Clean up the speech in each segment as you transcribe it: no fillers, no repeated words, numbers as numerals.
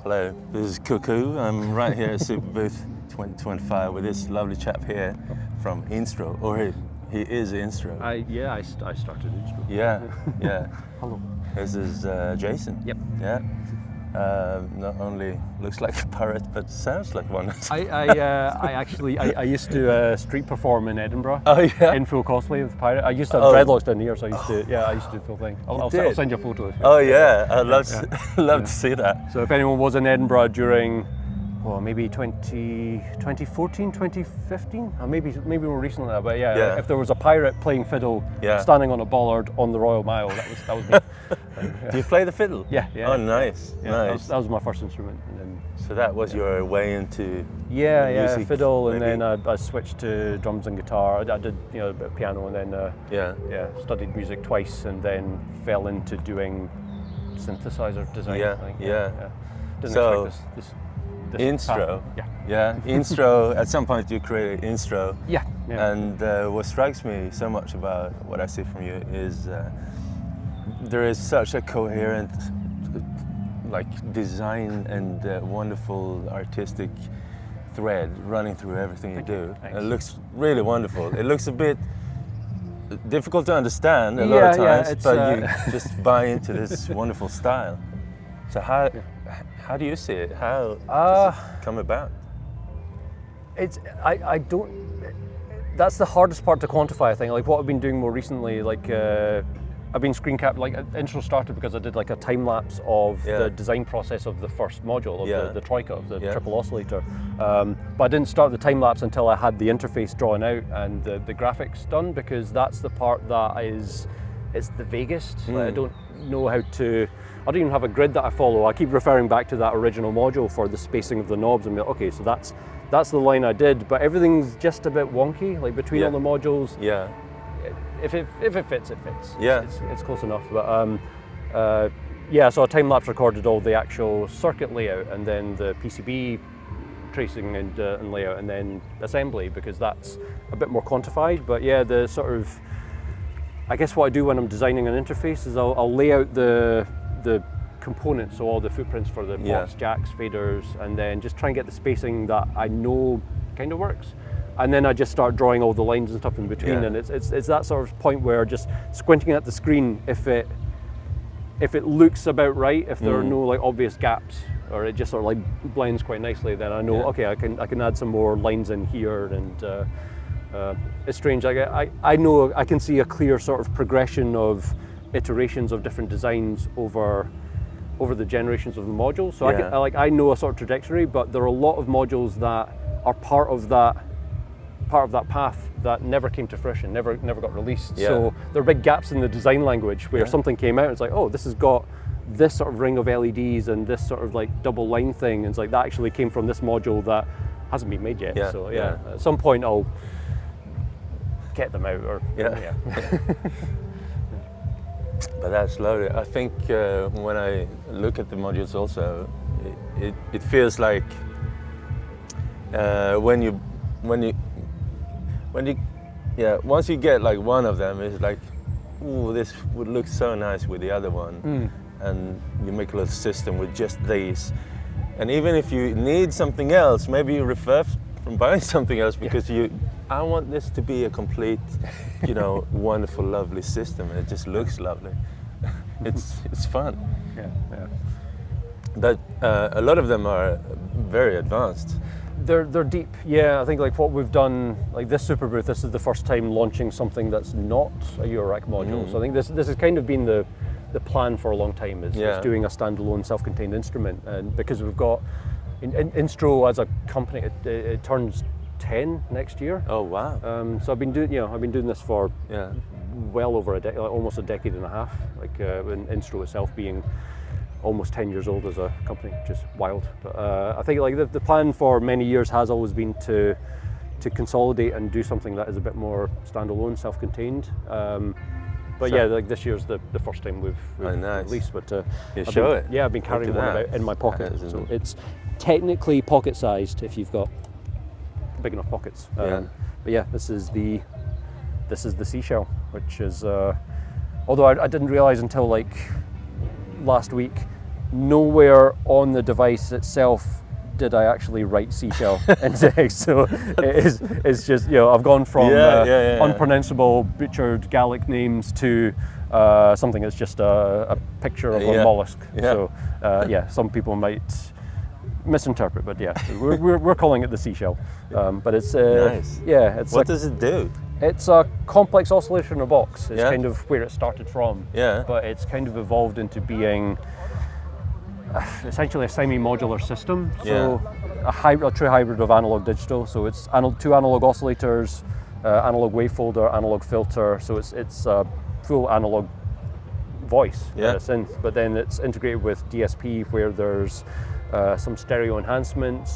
Hello, this is Cuckoo. I'm right here at Super Booth 2025 with this lovely chap here from Instruo, or he is Instruo. I started Instruo. Yeah. Hello. This is Jason. Yep. Yeah. Not only looks like a pirate, but sounds like one. I used to street perform in Edinburgh. Oh yeah. In full cosplay with the pirate. I used to have dreadlocks down here, so I used to do the full thing. I'll send you a photo. Oh yeah, I'd love to see that. So if anyone was in Edinburgh during, maybe 2014, 2015, or maybe more recently than that, but yeah, if there was a pirate playing fiddle, standing on a bollard on the Royal Mile, that was me. Do you play the fiddle? Yeah. Oh, nice. Nice. That was my first instrument. And then, so that was your way into music, fiddle, maybe? And then I switched to drums and guitar. I did a bit of piano, and then studied music twice, and then fell into doing synthesizer design. Didn't expect this Instruo. Path. Yeah. Instruo. At some point, you created Instruo. Yeah. And what strikes me so much about what I see from you is there is such a coherent, design and wonderful artistic thread running through everything you do. It looks really wonderful. It looks a bit difficult to understand a lot of times, but you just buy into this wonderful style. So how do you see it? How does it come about? I don't. That's the hardest part to quantify. I think. Like what I've been doing more recently, I've been screen cap. Intro started because I did a time lapse of the design process of the first module of the Troika, of the triple oscillator. But I didn't start the time lapse until I had the interface drawn out and the graphics done, because that's the part that it's the vaguest. I don't know how to. I don't even have a grid that I follow. I keep referring back to that original module for the spacing of the knobs and be like, okay, so that's the line I did, but everything's just a bit wonky, between all the modules. Yeah. If it fits, it fits. Yeah. It's close enough. But so a time lapse recorded all the actual circuit layout, and then the PCB tracing and layout, and then assembly, because that's a bit more quantified. But the sort of, I guess what I do when I'm designing an interface is I'll lay out the components, so all the footprints for the box, jacks, faders, and then just try and get the spacing that I know kind of works. And then I just start drawing all the lines and stuff in between, and it's that sort of point where just squinting at the screen, if it looks about right, if there are no obvious gaps, or it just sort of blends quite nicely, then I know okay, I can add some more lines in here, and it's strange. I know I can see a clear sort of progression of iterations of different designs over the generations of the modules. So I know a sort of trajectory, but there are a lot of modules that are part of that path that never came to fruition, never got released. So there are big gaps in the design language where something came out and it's like, oh, this has got this sort of ring of LEDs and this sort of double line thing, and it's like that actually came from this module that hasn't been made yet. At some point I'll get them out, or But that's loaded. I think when I look at the modules also, it feels like once you get one of them, it's like, ooh, this would look so nice with the other one, and you make a little system with just these. And even if you need something else, maybe you refer from buying something else because I want this to be a complete, wonderful, lovely system, and it just looks lovely. It's fun. But a lot of them are very advanced. They're deep. I think what we've done, this Super Booth, this is the first time launching something that's not a Eurorack module. So I think this has kind of been the plan for a long time, is doing a standalone self-contained instrument, and because we've got Instruo as a company, it turns 10 next year. Oh wow! So I've been doing this for well over a decade, almost a decade and a half. When Instruo itself being almost 10 years old as a company, which is wild. But I think the plan for many years has always been to consolidate and do something that is a bit more standalone, self-contained. But this year's the first time we've released. But I've been carrying one about in my pocket, so it's technically pocket-sized if you've got big enough pockets. But this is the Seashell, which is although I didn't realise until last week, nowhere on the device itself did I actually write Seashell in text. So it's just, you know, I've gone from unpronounceable butchered Gallic names to something that's just a picture of a mollusk. So some people might misinterpret, but yeah, we're calling it the Seashell. But it's nice. It's what does it do? It's a complex oscillator in a box. It's kind of where it started from. But it's kind of evolved into being essentially a semi-modular system. So a true hybrid of analog digital. So it's two analog oscillators, analog wavefolder, analog filter. So it's a full analog voice synth. But then it's integrated with DSP, where there's some stereo enhancement,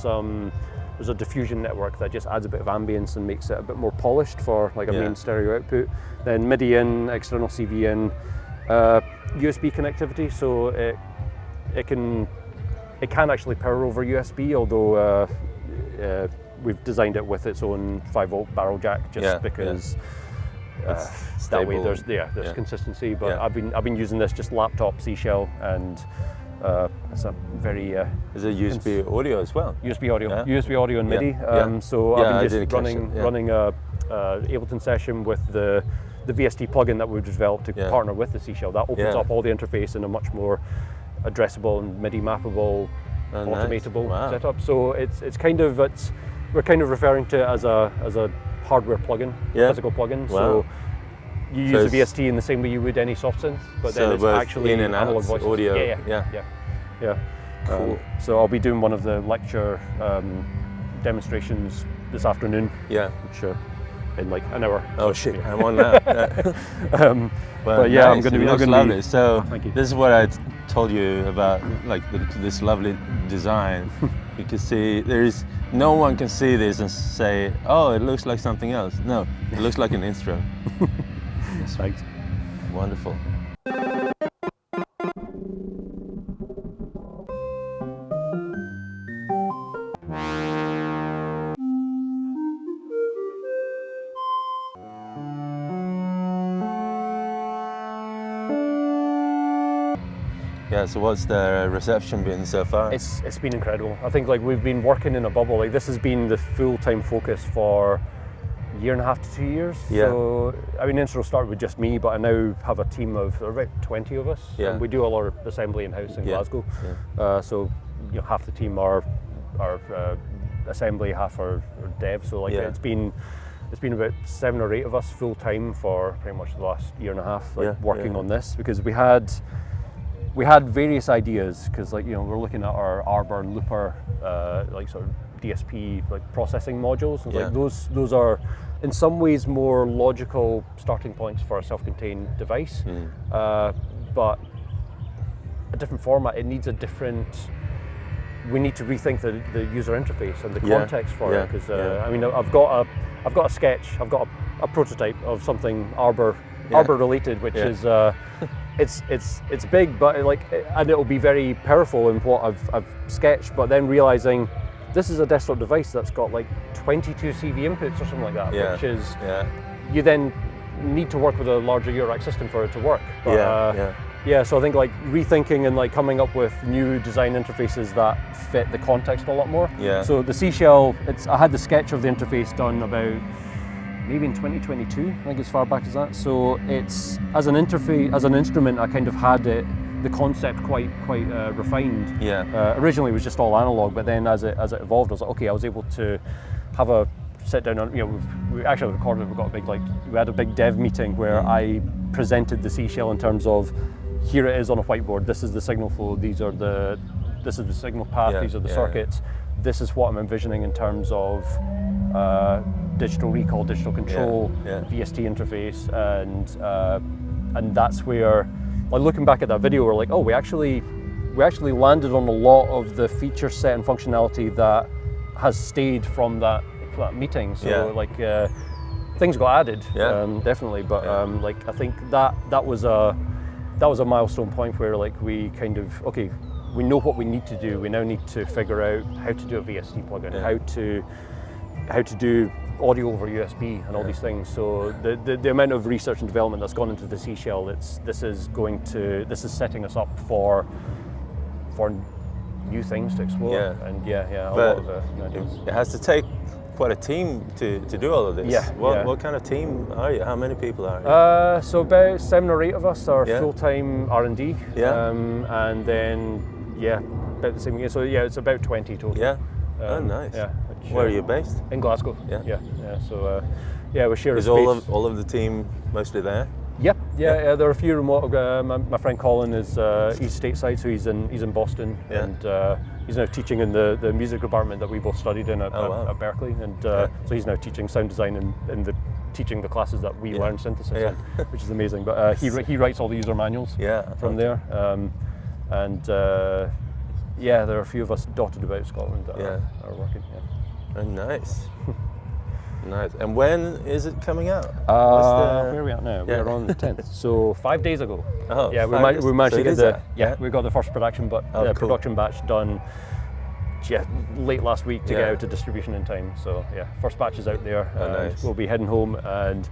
there's a diffusion network that just adds a bit of ambience and makes it a bit more polished for like a main stereo output. Then MIDI in, external CV in, USB connectivity, so it can actually power over USB, although we've designed it with its own 5-volt barrel jack just because that way there's consistency. But I've been using this just laptop Seashell, and it's a very is it USB audio as well? USB audio and MIDI. So I've been just running a Ableton session with the VST plugin that we've developed to partner with the Seashell. That opens up all the interface in a much more addressable and MIDI mappable, automatable setup. So we're kind of referring to it as a hardware plugin, physical plugin. So you use the VST in the same way you would any soft synth, but then it's actually in and analog out voices. Audio. Cool. So I'll be doing one of the lecture demonstrations this afternoon. Which in like an hour. Oh shit, I'm on now. But yeah, nice. I'm going to be lovely. So thank you. This is what I told you about, like this lovely design. You can see no one can see this and say, oh, it looks like something else. No, it looks like an Instruo. That's right. Wonderful. Yeah, so what's the reception been so far? It's been incredible. I think like we've been working in a bubble. Like this has been the full-time focus for a year and a half to 2 years. So I mean, Instruo started with just me, but I now have a team of about 20 of us. And we do all our assembly in-house in Glasgow. So you know, half the team are assembly, half are dev. So like it's been about 7 or 8 of us full-time for pretty much the last year and a half, like working on this, because we had various ideas, because like, you know, we're looking at our Arbor and Looper like sort of DSP like processing modules, and like those are in some ways more logical starting points for a self-contained device, but a different format. It needs a different. We need to rethink the user interface and the context for it, because I mean, I've got a sketch, I've got a prototype of something Arbor related, which is it's big, but and it'll be very powerful in what I've sketched. But then realizing this is a desktop device that's got like 22 CV inputs or something like that, which is you then need to work with a larger URAC system for it to work. But, so I think like rethinking and like coming up with new design interfaces that fit the context a lot more. So the Seashell, I had the sketch of the interface done about maybe in 2022, I think as far back as that. So it's, as an interface, as an instrument, I kind of had the concept quite refined. Originally it was just all analog, but then as it evolved, I was like, okay, I was able to have a sit down, and you know, we actually recorded, we had a big dev meeting where I presented the Seashell in terms of, here it is on a whiteboard, this is the signal flow, this is the signal path, these are the circuits, this is what I'm envisioning in terms of digital recall, digital control, VST interface, and that's where, like, looking back at that video, we're like, oh, we actually landed on a lot of the feature set and functionality that has stayed from that meeting. So like things got added, definitely, but like I think that was a milestone point where like we kind of, okay, we know what we need to do. We now need to figure out how to do a VST plugin, how to do audio over USB and all these things. So the amount of research and development that's gone into the Seashell, this is setting us up for for new things to explore. Yeah. And a But lot of new ideas. it has to take quite a team to do all of this. Yeah, What kind of team are you? How many people are you? So about 7 or 8 of us are Yeah. full-time R&D. Yeah. And then about the same again. So it's about 20 total. Yeah. Oh, nice. Yeah. Where are you based? In Glasgow. Yeah. Yeah. So we share a Is space. all of the team mostly there? Yeah. There are a few remote. My friend Colin is he's stateside, so he's in Boston, Yeah. and he's now teaching in the music department that we both studied in at wow. Berkeley, and so he's now teaching sound design in teaching the classes that we learned synthesis in, which is amazing. But he writes all the user manuals from there, and there are a few of us dotted about Scotland that are working. Yeah. Oh, nice. Nice. And when is it coming out? Where are we at now? Yeah. We're on the 10th. So 5 days ago. Oh, yeah, we 5 managed days. to So it get is the that? we got the first production, cool. production batch done. Late last week to get Yeah. out to distribution in time. So first batch is out there. Oh, and nice. We'll be heading home and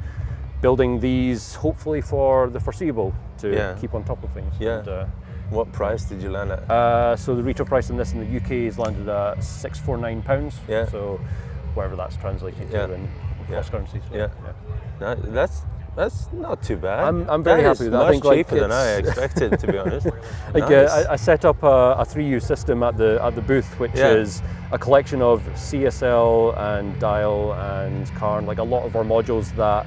building these hopefully for the foreseeable to keep on top of things. Yeah. And, What price did you land at? so the retail price on this in the UK is landed at £649. Yeah. So whatever that's translated to in cross currency. So, Yeah. No, that's not too bad. I'm very That happy is with that. I much think, like, cheaper than I it's- expected, to be honest. Like Nice. I set up a 3U system at the booth, which is a collection of CSL and dial and Karn, like a lot of our modules that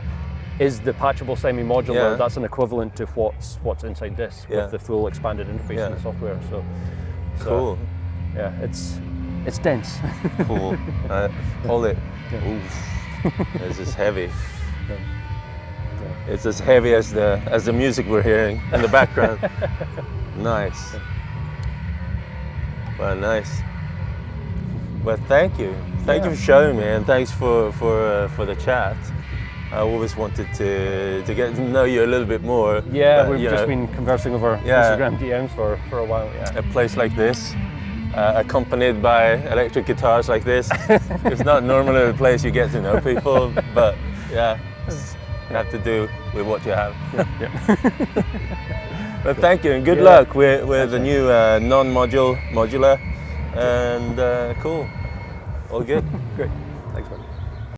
is the patchable semi-modular. Yeah. That's an equivalent to what's inside this with the full expanded interface in the software. So Cool. yeah, it's dense. Cool. Hold it. Oof. This is heavy. It's as heavy as the music we're hearing in the background. Nice. Well, nice. Well, thank you. Thank you for showing me, and thanks for the chat. I always wanted to get to know you a little bit more. Yeah, but, we've you just know, been conversing over Yeah. Instagram DMs for a while. Yeah. a place like this, accompanied by electric guitars like this. It's not normally a place you get to know people, but yeah, you have to do with what you have. But thank you and good luck with the new non-modular, and cool. All good. Great. Thanks, man.